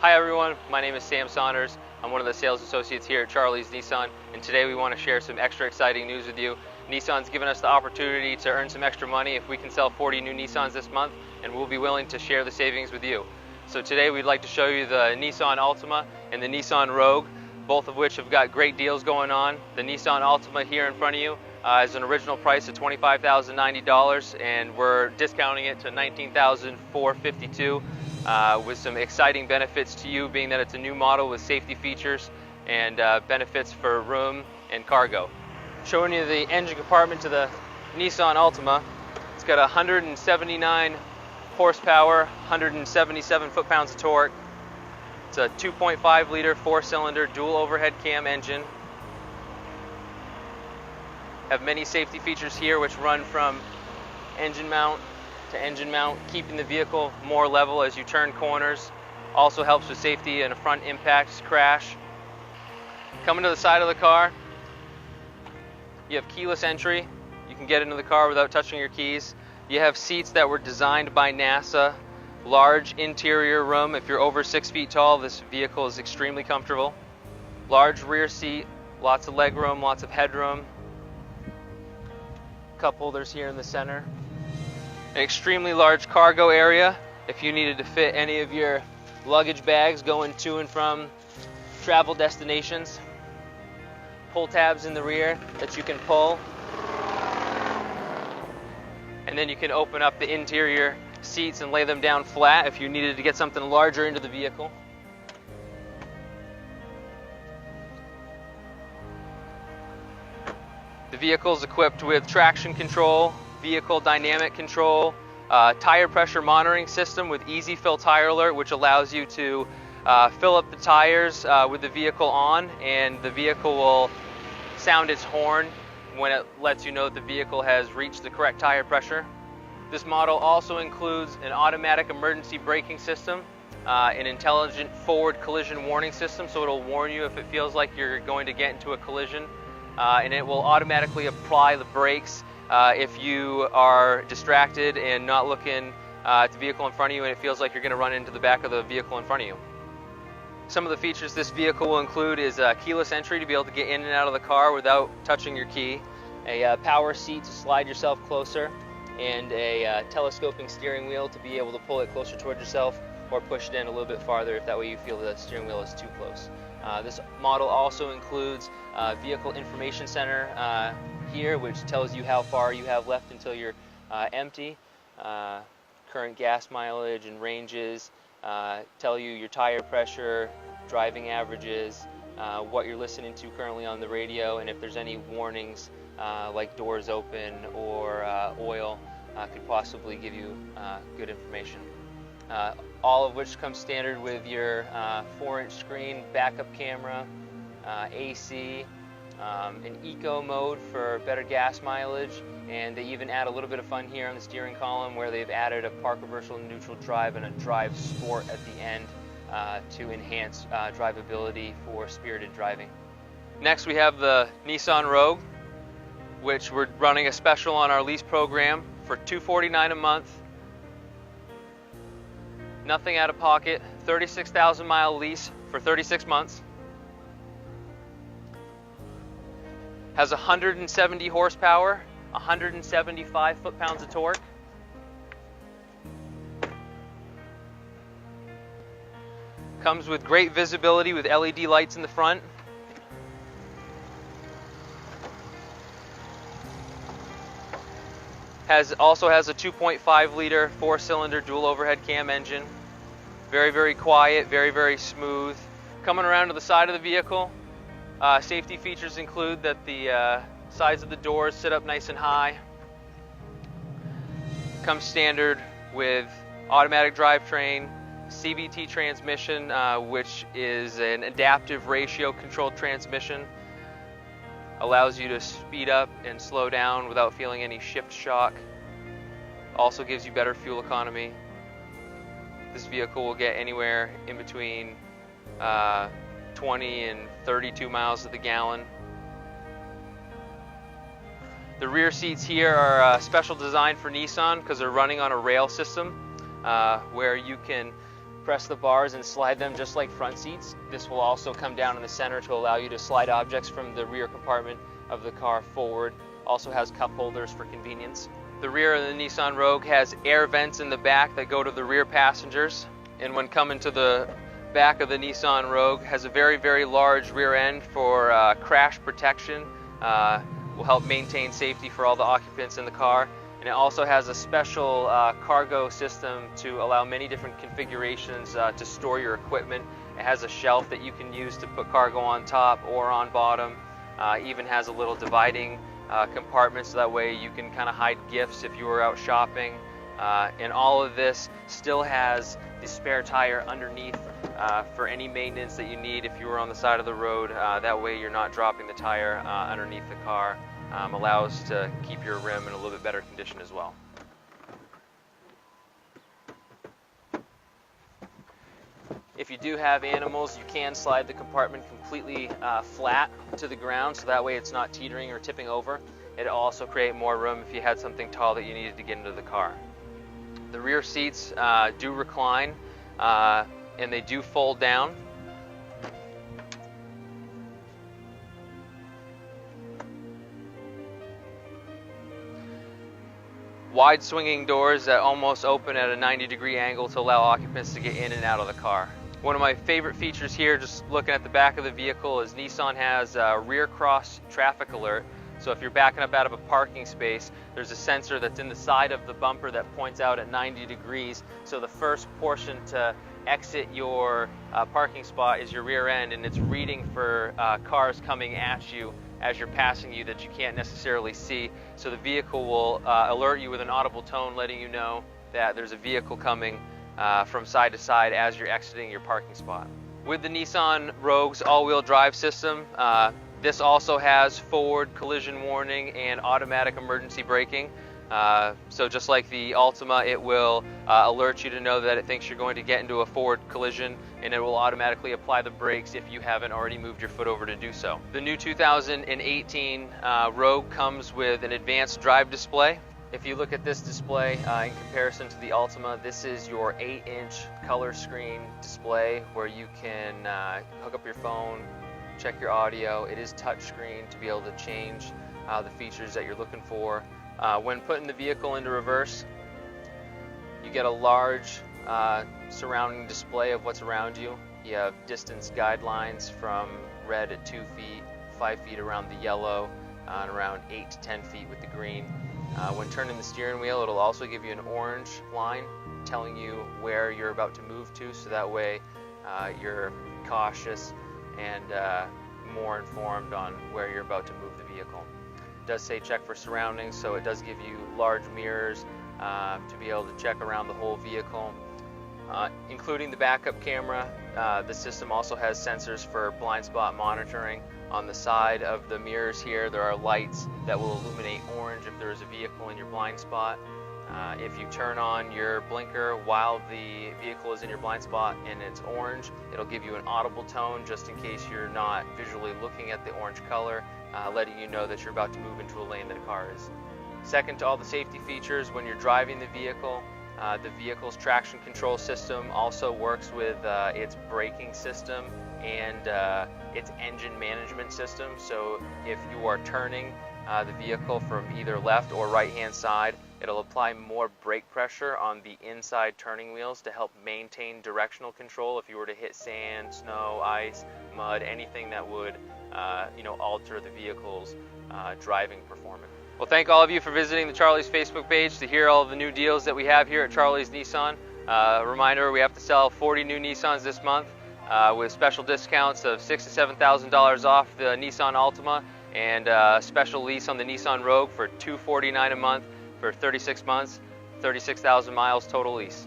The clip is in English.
Hi everyone, my name is Sam Saunders. I'm one of the sales associates here at Charlie's Nissan, and today we want to share some extra exciting news with you. Nissan's given us the opportunity to earn some extra money if we can sell 40 new Nissans this month, and we'll be willing to share the savings with you. So today we'd like to show you the Nissan Altima and the Nissan Rogue, both of which have got great deals going on. The Nissan Altima here in front of you is an original price of $25,090, and we're discounting it to $19,452 with some exciting benefits to you, being that it's a new model with safety features and benefits for room and cargo. Showing you the engine compartment to the Nissan Altima. It's got 179 horsepower, 177 foot-pounds of torque. It's a 2.5 liter 4-cylinder dual overhead cam engine. Have many safety features here which run from engine mount to engine mount, keeping the vehicle more level as you turn corners. Also helps with safety and a front impact crash. Coming to the side of the car, you have keyless entry. You can get into the car without touching your keys. You have seats that were designed by NASA. Large interior room. If you're over 6 feet tall, this vehicle is extremely comfortable. Large rear seat, lots of leg room, lots of headroom. Cup holders here in the center. An extremely large cargo area if you needed to fit any of your luggage bags going to and from travel destinations. Pull tabs in the rear that you can pull. And then you can open up the interior seats and lay them down flat if you needed to get something larger into the vehicle. The vehicle is equipped with traction control, vehicle dynamic control, tire pressure monitoring system with easy fill tire alert, which allows you to fill up the tires with the vehicle on, and the vehicle will sound its horn when it lets you know that the vehicle has reached the correct tire pressure. This model also includes an automatic emergency braking system, an intelligent forward collision warning system, so it'll warn you if it feels like you're going to get into a collision, and it will automatically apply the brakes if you are distracted and not looking at the vehicle in front of you and it feels like you're going to run into the back of the vehicle in front of you. Some of the features this vehicle will include is keyless entry to be able to get in and out of the car without touching your key, a power seat to slide yourself closer, and a telescoping steering wheel to be able to pull it closer towards yourself or push it in a little bit farther if that way you feel the steering wheel is too close. This model also includes a vehicle information center here, which tells you how far you have left until you're empty, current gas mileage and ranges, tell you your tire pressure, driving averages, what you're listening to currently on the radio, and if there's any warnings like doors open or oil, could possibly give you good information. All of which comes standard with your 4-inch screen, backup camera, AC, an eco mode for better gas mileage, and they even add a little bit of fun here on the steering column where they've added a park reversal neutral drive and a drive sport at the end to enhance drivability for spirited driving. Next we have the Nissan Rogue, which we're running a special on our lease program for $249 a month. Nothing out of pocket, 36,000 mile lease for 36 months. Has 170 horsepower, 175 foot-pounds of torque. Comes with great visibility with LED lights in the front. Also has a 2.5 liter 4-cylinder dual overhead cam engine. Very, very quiet, very, very smooth. Coming around to the side of the vehicle, safety features include that the sides of the doors sit up nice and high. Comes standard with automatic drivetrain, CVT transmission, which is an adaptive ratio controlled transmission. Allows you to speed up and slow down without feeling any shift shock. Also gives you better fuel economy. This vehicle will get anywhere in between 20 and 32 miles to the gallon. The rear seats here are special designed for Nissan because they're running on a rail system where you can press the bars and slide them just like front seats. This will also come down in the center to allow you to slide objects from the rear compartment of the car forward. Also has cup holders for convenience. The rear of the Nissan Rogue has air vents in the back that go to the rear passengers. And when coming to the back of the Nissan Rogue, has a very, very large rear end for crash protection. Will help maintain safety for all the occupants in the car. And it also has a special cargo system to allow many different configurations to store your equipment. It has a shelf that you can use to put cargo on top or on bottom. Even has a little dividing compartment, so that way you can kind of hide gifts if you were out shopping. And all of this still has the spare tire underneath for any maintenance that you need if you were on the side of the road. That way you're not dropping the tire underneath the car. Allows to keep your rim in a little bit better condition as well. If you do have animals, you can slide the compartment completely flat to the ground, so that way it's not teetering or tipping over. It'll also create more room if you had something tall that you needed to get into the car. The rear seats do recline and they do fold down. Wide swinging doors that almost open at a 90-degree angle to allow occupants to get in and out of the car. One of my favorite features here, just looking at the back of the vehicle, is Nissan has a rear cross traffic alert. So if you're backing up out of a parking space, there's a sensor that's in the side of the bumper that points out at 90 degrees. So the first portion to exit your parking spot is your rear end, and it's reading for cars coming at you as you're passing you that you can't necessarily see. So the vehicle will alert you with an audible tone letting you know that there's a vehicle coming from side to side as you're exiting your parking spot. With the Nissan Rogue's all-wheel drive system, this also has forward collision warning and automatic emergency braking. So just like the Altima, it will alert you to know that it thinks you're going to get into a forward collision, and it will automatically apply the brakes if you haven't already moved your foot over to do so. The new 2018 Rogue comes with an advanced drive display. If you look at this display in comparison to the Altima, this is your 8-inch color screen display where you can hook up your phone, check your audio. It is touchscreen to be able to change the features that you're looking for. When putting the vehicle into reverse, you get a large surrounding display of what's around you. You have distance guidelines from red at 2 feet, 5 feet around the yellow, and around 8 to 10 feet with the green. When turning the steering wheel, it'll also give you an orange line telling you where you're about to move to, so that way you're cautious and more informed on where you're about to move the vehicle. It does say check for surroundings, so it does give you large mirrors to be able to check around the whole vehicle. Including the backup camera, the system also has sensors for blind spot monitoring. On the side of the mirrors here, there are lights that will illuminate orange if there is a vehicle in your blind spot. If you turn on your blinker while the vehicle is in your blind spot and it's orange, it'll give you an audible tone just in case you're not visually looking at the orange color, letting you know that you're about to move into a lane that a car is. Second to all the safety features, when you're driving the vehicle's traction control system also works with its braking system and its engine management system. So if you are turning the vehicle from either left or right hand side, it'll apply more brake pressure on the inside turning wheels to help maintain directional control if you were to hit sand, snow, ice, mud, anything that would alter the vehicle's driving performance. Well, thank all of you for visiting the Charlie's Facebook page to hear all of the new deals that we have here at Charlie's Nissan. Reminder, we have to sell 40 new Nissans this month with special discounts of $6,000 to $7,000 off the Nissan Altima, and a special lease on the Nissan Rogue for $249 a month for 36 months, 36,000 miles total lease.